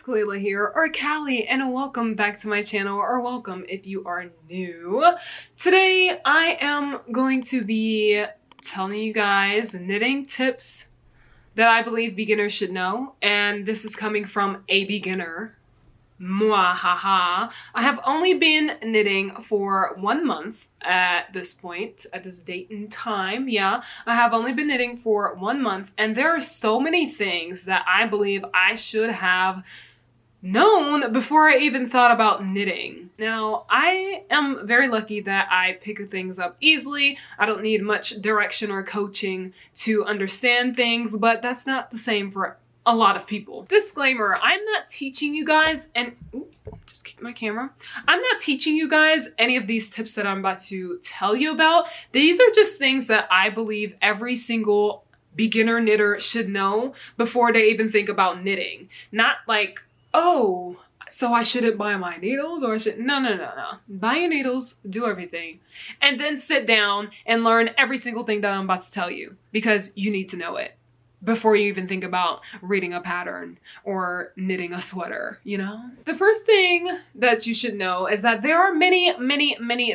Kalila here, or Callie, and welcome back to my channel, or welcome if you are new. Today I am going to be telling you guys knitting tips that I believe beginners should know, and this is coming from a beginner. Mwahaha. I have only been knitting for 1 month at this point, at this date and time. Yeah, I have only been knitting for 1 month, and there are so many things that I believe I should have known before I even thought about knitting. Now, I am very lucky that I pick things up easily. I don't need much direction or coaching to understand things, but that's not the same for a lot of people. Disclaimer, I'm not teaching you guys, and just keep my camera. I'm not teaching you guys any of these tips that I'm about to tell you about. These are just things that I believe every single beginner knitter should know before they even think about knitting. Not like, oh, so I shouldn't buy my needles, or I should, no. Buy your needles, do everything, and then sit down and learn every single thing that I'm about to tell you, because you need to know it before you even think about reading a pattern or knitting a sweater, you know? The first thing that you should know is that there are many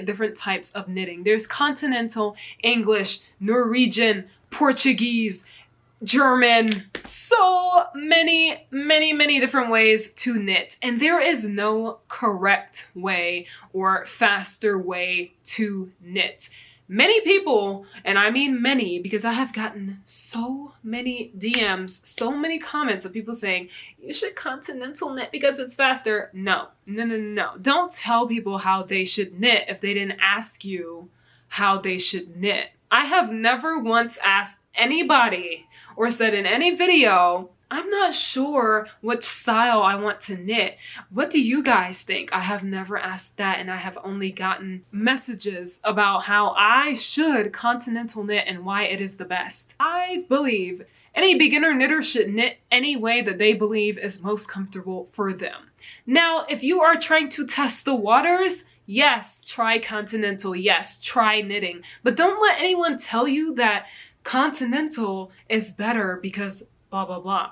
different types of knitting. There's continental, English, Norwegian, Portuguese, German, so many different ways to knit, and there is no correct way or faster way to knit. Many people, and I mean many, because I have gotten so many DMs, so many comments of people saying, you should continental knit because it's faster. No. Don't tell people how they should knit if they didn't ask you how they should knit. I have never once asked anybody or said in any video, I'm not sure which style I want to knit. What do you guys think? I have never asked that, and I have only gotten messages about how I should continental knit and why it is the best. I believe any beginner knitter should knit any way that they believe is most comfortable for them. Now, if you are trying to test the waters, yes, try continental, yes, try knitting. But don't let anyone tell you that continental is better because blah, blah, blah.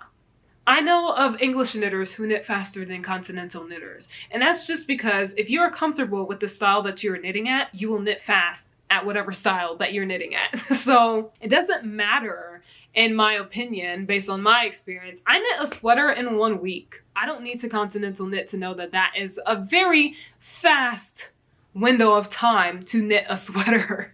I know of English knitters who knit faster than continental knitters. And that's just because if you are comfortable with the style that you're knitting at, you will knit fast at whatever style that you're knitting at. So it doesn't matter, in my opinion, based on my experience. I knit a sweater in 1 week. I don't need to continental knit to know that that is a very fast window of time to knit a sweater.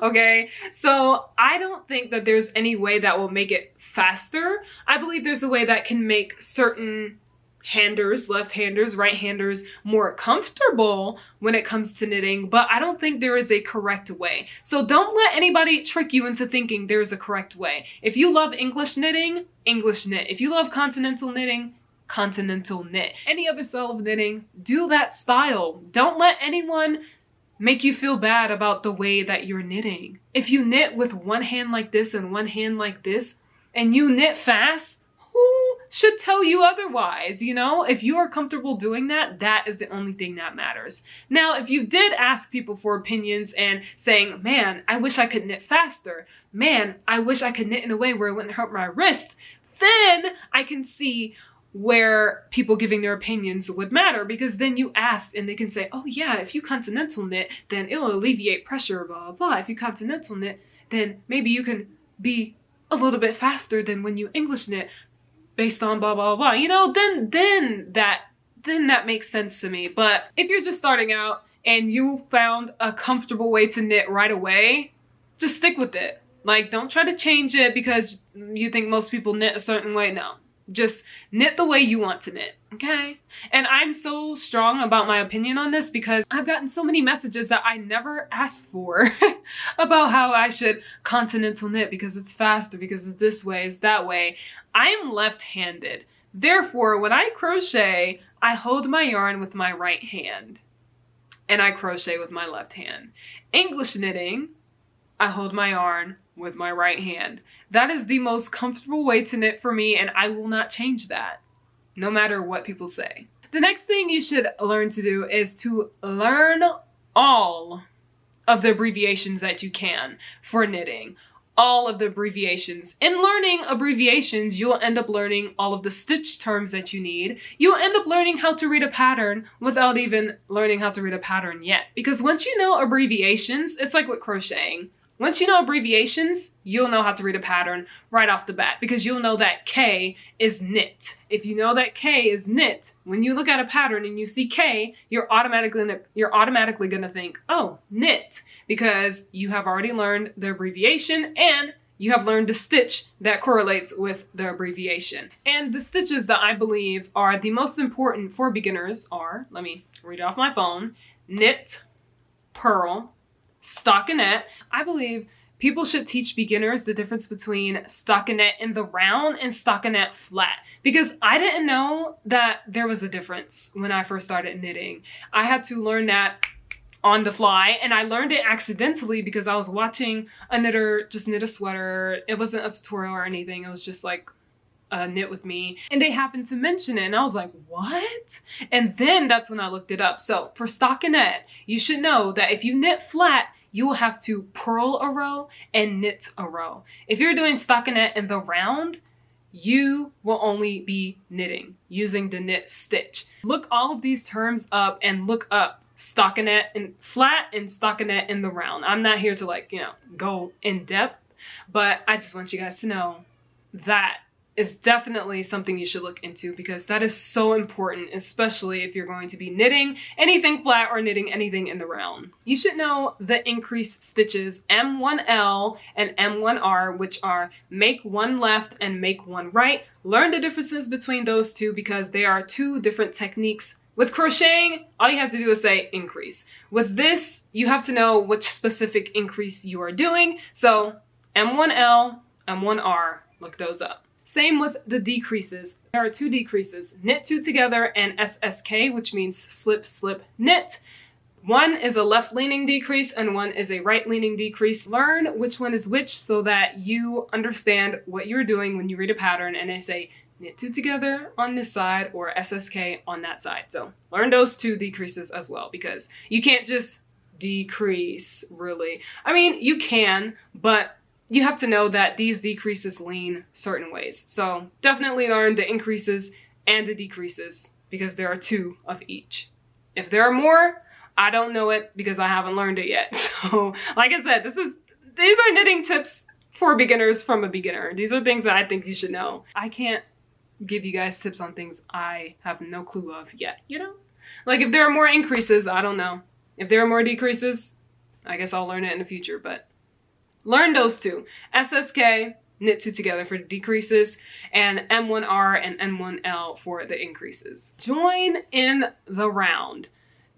Okay, so I don't think that there's any way that will make it faster. I believe there's a way that can make certain handers, left-handers, right-handers, more comfortable when it comes to knitting, but I don't think there is a correct way. So don't let anybody trick you into thinking there's a correct way. If you love English knitting, English knit. If you love continental knitting, continental knit. Any other style of knitting, do that style. Don't let anyone make you feel bad about the way that you're knitting. If you knit with one hand like this and one hand like this, and you knit fast, who should tell you otherwise, you know? If you are comfortable doing that, that is the only thing that matters. Now, if you did ask people for opinions and saying, man, I wish I could knit faster, man, I wish I could knit in a way where it wouldn't hurt my wrist, then I can see where people giving their opinions would matter, because then you ask and they can say, oh yeah, if you continental knit, then it'll alleviate pressure, blah, blah, blah. If you continental knit, then maybe you can be a little bit faster than when you English knit based on blah, blah, blah. You know, then that makes sense to me. But if you're just starting out and you found a comfortable way to knit right away, just stick with it. Like, don't try to change it because you think most people knit a certain way. No. Just knit the way you want to knit, okay? And I'm so strong about my opinion on this because I've gotten so many messages that I never asked for about how I should continental knit because it's faster, because it's this way, it's that way. I am left-handed. Therefore, when I crochet, I hold my yarn with my right hand and I crochet with my left hand. English knitting, I hold my yarn with my right hand. That is the most comfortable way to knit for me, and I will not change that, no matter what people say. The next thing you should learn to do is to learn all of the abbreviations that you can for knitting. all of the abbreviations. In learning abbreviations, you'll end up learning all of the stitch terms that you need. You'll end up learning how to read a pattern without even learning how to read a pattern yet. Because once you know abbreviations, it's like with crocheting. Once you know abbreviations, you'll know how to read a pattern right off the bat, because you'll know that K is knit. If you know that K is knit, when you look at a pattern and you see K, you're automatically gonna think, oh, knit, because you have already learned the abbreviation and you have learned the stitch that correlates with the abbreviation. And the stitches that I believe are the most important for beginners are, let me read it off my phone, knit, purl, stockinette. I believe people should teach beginners the difference between stockinette in the round and stockinette flat, because I didn't know that there was a difference when I first started knitting. I had to learn that on the fly, and I learned it accidentally because I was watching a knitter just knit a sweater. It wasn't a tutorial or anything. It was just like knit with me, and they happened to mention it, and I was like, what? And then that's when I looked it up. So for stockinette, you should know that if you knit flat, you will have to purl a row and knit a row. If you're doing stockinette in the round, you will only be knitting using the knit stitch. Look all of these terms up and look up stockinette in flat and stockinette in the round. I'm not here to, like, you know, go in depth, but I just want you guys to know that is definitely something you should look into, because that is so important, especially if you're going to be knitting anything flat or knitting anything in the round. You should know the increase stitches M1L and M1R, which are make one left and make one right. Learn the differences between those two, because they are two different techniques. With crocheting, all you have to do is say increase. With this, you have to know which specific increase you are doing. So M1L, M1R, look those up. Same with the decreases. There are two decreases, knit two together and SSK, which means slip, slip, knit. One is a left-leaning decrease and one is a right-leaning decrease. Learn which one is which so that you understand what you're doing when you read a pattern and they say knit two together on this side or SSK on that side. So learn those two decreases as well, because you can't just decrease, really. I mean, you can, but you have to know that these decreases lean certain ways. So definitely learn the increases and the decreases, because there are two of each. If there are more, I don't know it because I haven't learned it yet. So like I said, these are knitting tips for beginners from a beginner. These are things that I think you should know. I can't give you guys tips on things I have no clue of yet, you know? Like if there are more increases, I don't know. If there are more decreases, I guess I'll learn it in the future, but learn those two. SSK, knit two together for the decreases, and M1R and M1L for the increases. Join in the round.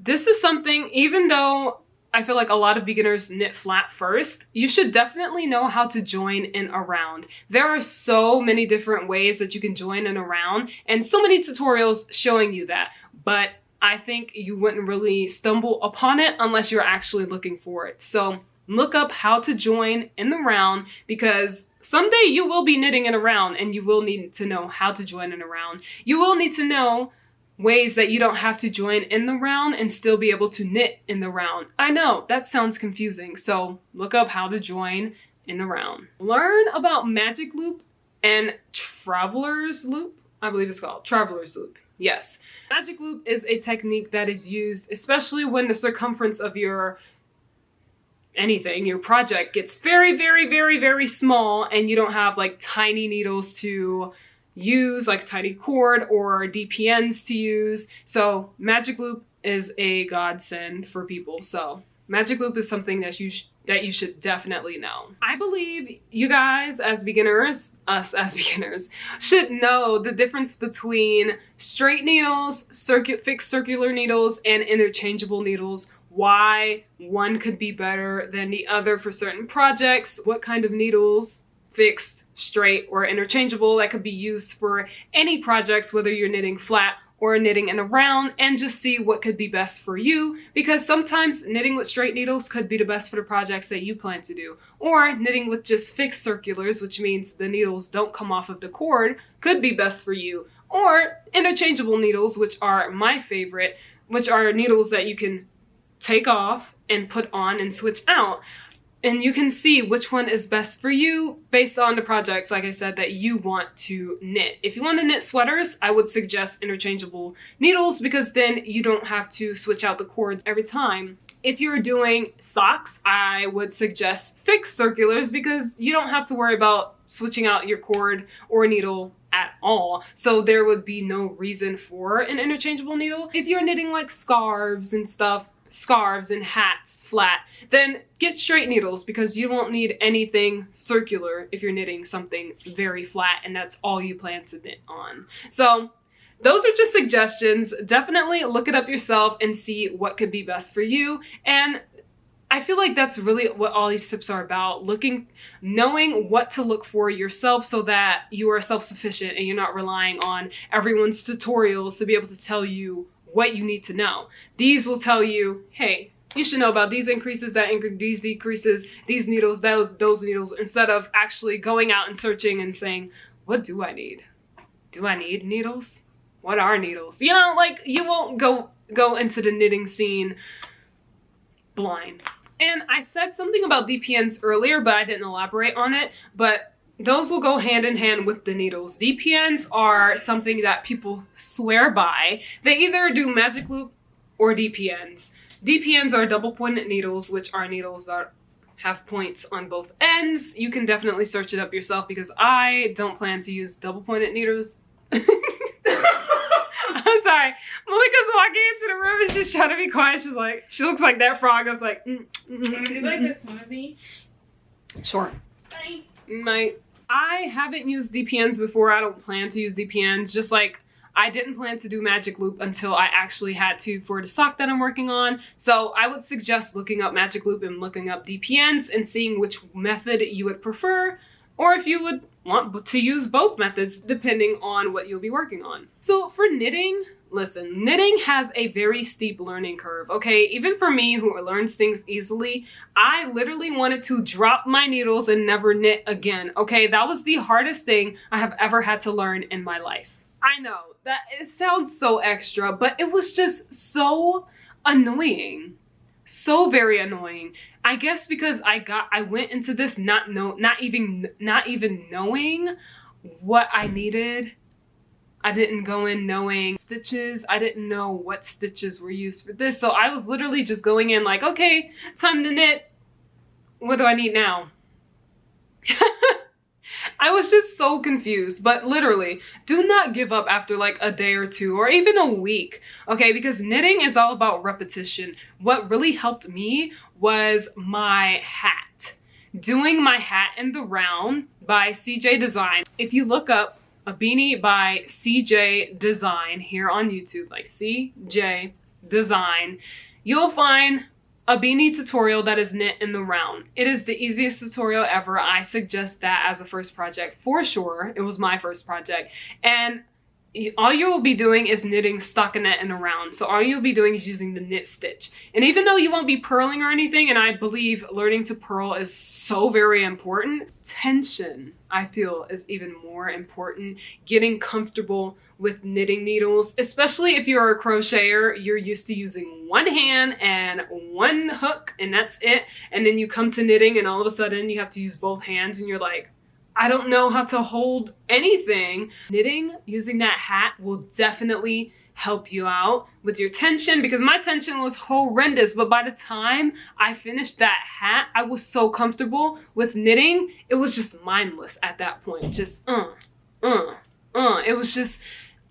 This is something, even though I feel like a lot of beginners knit flat first, you should definitely know how to join in a round. There are so many different ways that you can join in a round, and so many tutorials showing you that, but I think you wouldn't really stumble upon it unless you're actually looking for it. So look up how to join in the round, because someday you will be knitting in a round and you will need to know how to join in a round. You will need to know ways that you don't have to join in the round and still be able to knit in the round. I know, that sounds confusing, so look up how to join in the round. Learn about magic loop and traveler's loop. I believe it's called traveler's loop. Yes. Magic loop is a technique that is used especially when the circumference of your project gets very, very, very, very small and you don't have like tiny needles to use, like tiny cord or DPNs to use. So magic loop is a godsend for people. So magic loop is something that you should definitely know. I believe you guys as beginners, us as beginners, should know the difference between straight needles, fixed circular needles, and interchangeable needles. Why one could be better than the other for certain projects, what kind of needles, fixed, straight, or interchangeable, that could be used for any projects, whether you're knitting flat or knitting in a round, and just see what could be best for you, because sometimes knitting with straight needles could be the best for the projects that you plan to do, or knitting with just fixed circulars, which means the needles don't come off of the cord, could be best for you, or interchangeable needles, which are my favorite, which are needles that you can take off and put on and switch out. And you can see which one is best for you based on the projects, like I said, that you want to knit. If you want to knit sweaters, I would suggest interchangeable needles because then you don't have to switch out the cords every time. If you're doing socks, I would suggest fixed circulars because you don't have to worry about switching out your cord or needle at all. So there would be no reason for an interchangeable needle. If you're knitting like scarves and stuff, scarves and hats flat, then get straight needles because you won't need anything circular if you're knitting something very flat and that's all you plan to knit on. So those are just suggestions. Definitely look it up yourself and see what could be best for you. And I feel like that's really what all these tips are about, knowing what to look for yourself so that you are self-sufficient and you're not relying on everyone's tutorials to be able to tell you what you need to know. These will tell you, hey, you should know about these increases, these decreases, these needles, those needles, instead of actually going out and searching and saying, what do I need? Do I need needles? What are needles? You know, like you won't go into the knitting scene blind. And I said something about DPNs earlier, but I didn't elaborate on it, but those will go hand in hand with the needles. DPNs are something that people swear by. They either do magic loop or DPNs. DPNs are double pointed needles, which are needles that have points on both ends. You can definitely search it up yourself because I don't plan to use double pointed needles. I'm sorry. Malika's walking into the room and she's trying to be quiet. She's like, she looks like that frog. I was like, Can we do like a smoothie? Sure. Bye. I haven't used DPNs before. I don't plan to use DPNs. Just like I didn't plan to do magic loop until I actually had to for the sock that I'm working on. So I would suggest looking up magic loop and looking up DPNs and seeing which method you would prefer, or if you would want to use both methods depending on what you'll be working on. So for knitting, listen, knitting has a very steep learning curve, okay? Even for me who learns things easily, I literally wanted to drop my needles and never knit again, okay? That was the hardest thing I have ever had to learn in my life. I know, that it sounds so extra, but it was just so annoying. So very annoying. I guess because I went into this not even knowing what I needed. I didn't go in knowing stitches. I didn't know what stitches were used for this. So I was literally just going in like, okay, time to knit. What do I need now? I was just so confused, but literally do not give up after like a day or two or even a week, okay? Because knitting is all about repetition. What really helped me was my hat. Doing my hat in the round by CJ Design. If you look up a beanie by CJ Design here on YouTube, like CJ Design, you'll find a beanie tutorial that is knit in the round. It is the easiest tutorial ever. I suggest that as a first project for sure. It was my first project. And all you will be doing is knitting stockinette in a round. So all you'll be doing is using the knit stitch. And even though you won't be purling or anything, and I believe learning to purl is so very important, tension, I feel, is even more important. Getting comfortable with knitting needles, especially if you're a crocheter, you're used to using one hand and one hook and that's it. And then you come to knitting and all of a sudden you have to use both hands and you're like, I don't know how to hold anything. Knitting using that hat will definitely help you out with your tension, because my tension was horrendous. But by the time I finished that hat, I was so comfortable with knitting. It was just mindless at that point. Just, It was just,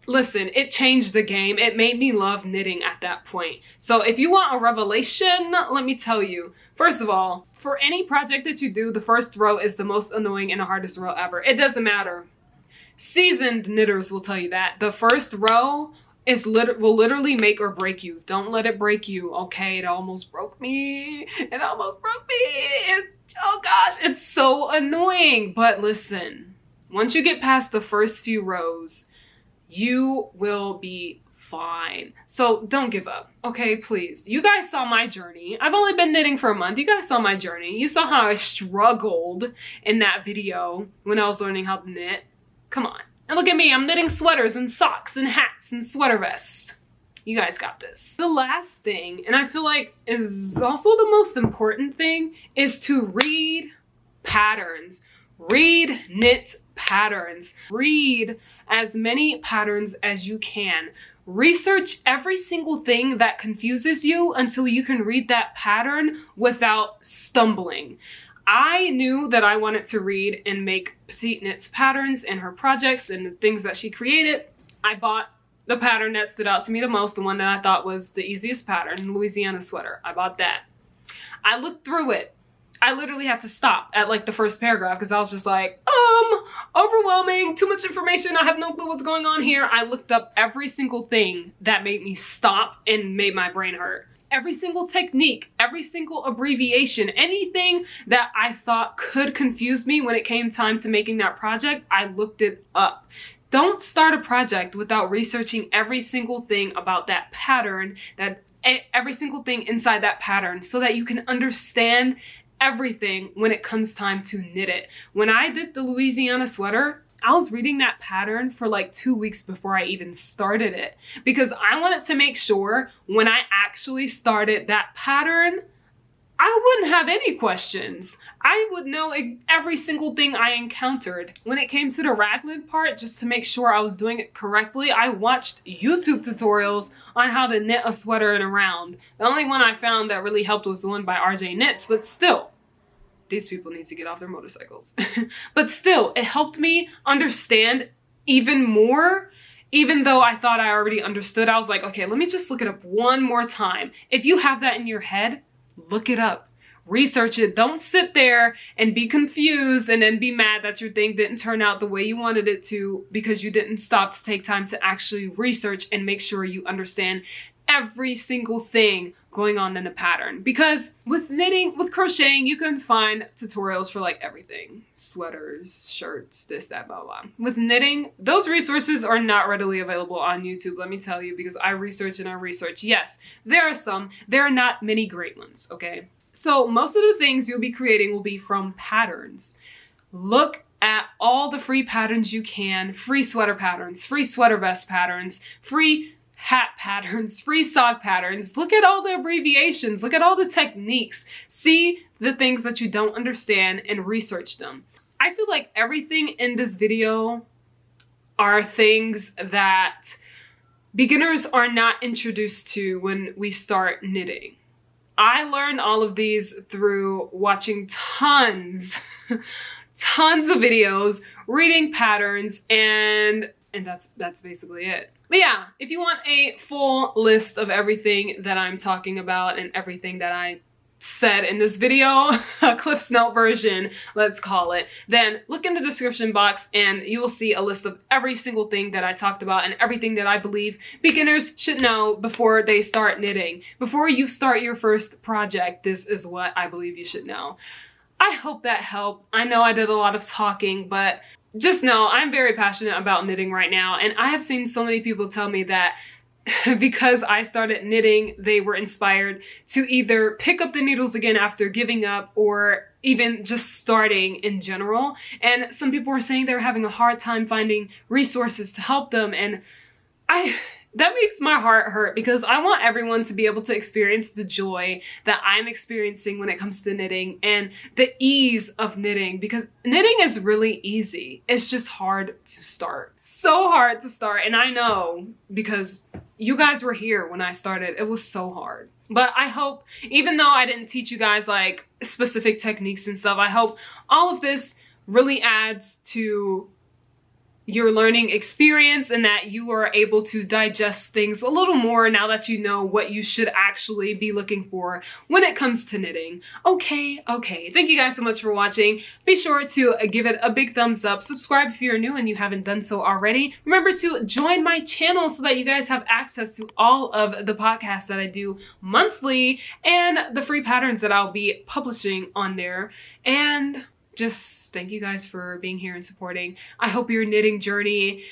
listen, it changed the game. It made me love knitting at that point. So if you want a revelation, let me tell you, first of all, for any project that you do, the first row is the most annoying and the hardest row ever. It doesn't matter. Seasoned knitters will tell you that. The first row will literally make or break you. Don't let it break you, okay? It almost broke me. It almost broke me. Oh gosh, it's so annoying. But listen, once you get past the first few rows, you will be fine. So don't give up, okay? Please. You guys saw my journey. I've only been knitting for a month. You guys saw my journey. You saw how I struggled in that video when I was learning how to knit. Come on. And look at me. I'm knitting sweaters and socks and hats and sweater vests. You guys got this. The last thing, and I feel like is also the most important thing, is to read patterns. Read knit patterns. Read as many patterns as you can. Research every single thing that confuses you until you can read that pattern without stumbling. I knew that I wanted to read and make Petite Knit's patterns in her projects and the things that she created. I bought the pattern that stood out to me the most, the one that I thought was the easiest pattern, Louisiana sweater. I bought that. I looked through it. I literally had to stop at like the first paragraph because I was just like, overwhelming, too much information. I have no clue what's going on here. I looked up every single thing that made me stop and made my brain hurt. Every single technique, every single abbreviation, anything that I thought could confuse me when it came time to making that project, I looked it up. Don't start a project without researching every single thing about that pattern, every single thing inside that pattern, so that you can understand everything when it comes time to knit it. When I did the Louisiana sweater, I was reading that pattern for like 2 weeks before I even started it, because I wanted to make sure when I actually started that pattern, I wouldn't have any questions. I would know every single thing I encountered. When it came to the raglan part, just to make sure I was doing it correctly, I watched YouTube tutorials on how to knit a sweater in a round. The only one I found that really helped was the one by RJ Knits, but still, these people need to get off their motorcycles. But still, it helped me understand even more. Even though I thought I already understood, I was like, okay, let me just look it up one more time. If you have that in your head, look it up. Research it. Don't sit there and be confused and then be mad that your thing didn't turn out the way you wanted it to because you didn't stop to take time to actually research and make sure you understand every single thing going on in a pattern. Because with knitting, with crocheting, you can find tutorials for like everything. Sweaters, shirts, this, that, blah, blah. With knitting, those resources are not readily available on YouTube, let me tell you, because I research and I research. Yes, there are some. There are not many great ones, okay? So most of the things you'll be creating will be from patterns. Look at all the free patterns you can. Free sweater patterns, free sweater vest patterns, free hat patterns, free sock patterns. Look at all the abbreviations. Look at all the techniques. See the things that you don't understand and research them. I feel like everything in this video are things that beginners are not introduced to when we start knitting. I learned all of these through watching tons of videos, reading patterns, and that's basically it. But yeah, if you want a full list of everything that I'm talking about and everything that I said in this video, a Cliff's Note version, let's call it, then look in the description box and you will see a list of every single thing that I talked about and everything that I believe beginners should know before they start knitting. Before you start your first project, this is what I believe you should know. I hope that helped. I know I did a lot of talking, but just know I'm very passionate about knitting right now, and I have seen so many people tell me that because I started knitting, they were inspired to either pick up the needles again after giving up or even just starting in general. And some people were saying they were having a hard time finding resources to help them, and that makes my heart hurt because I want everyone to be able to experience the joy that I'm experiencing when it comes to knitting and the ease of knitting, because knitting is really easy. It's just hard to start. So hard to start. And I know because you guys were here when I started. It was so hard. But I hope, even though I didn't teach you guys like specific techniques and stuff, I hope all of this really adds to your learning experience and that you are able to digest things a little more now that you know what you should actually be looking for when it comes to knitting. Okay. Thank you guys so much for watching. Be sure to give it a big thumbs up. Subscribe if you're new and you haven't done so already. Remember to join my channel so that you guys have access to all of the podcasts that I do monthly and the free patterns that I'll be publishing on there. And just thank you guys for being here and supporting. I hope your knitting journey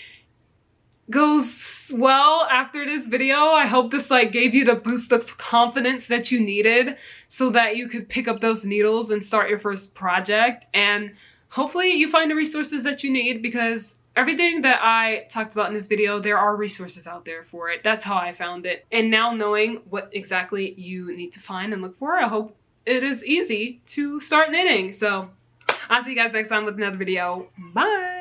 goes well after this video. I hope this like gave you the boost of confidence that you needed so that you could pick up those needles and start your first project. And hopefully you find the resources that you need, because everything that I talked about in this video, there are resources out there for it. That's how I found it. And now knowing what exactly you need to find and look for, I hope it is easy to start knitting. So I'll see you guys next time with another video. Bye!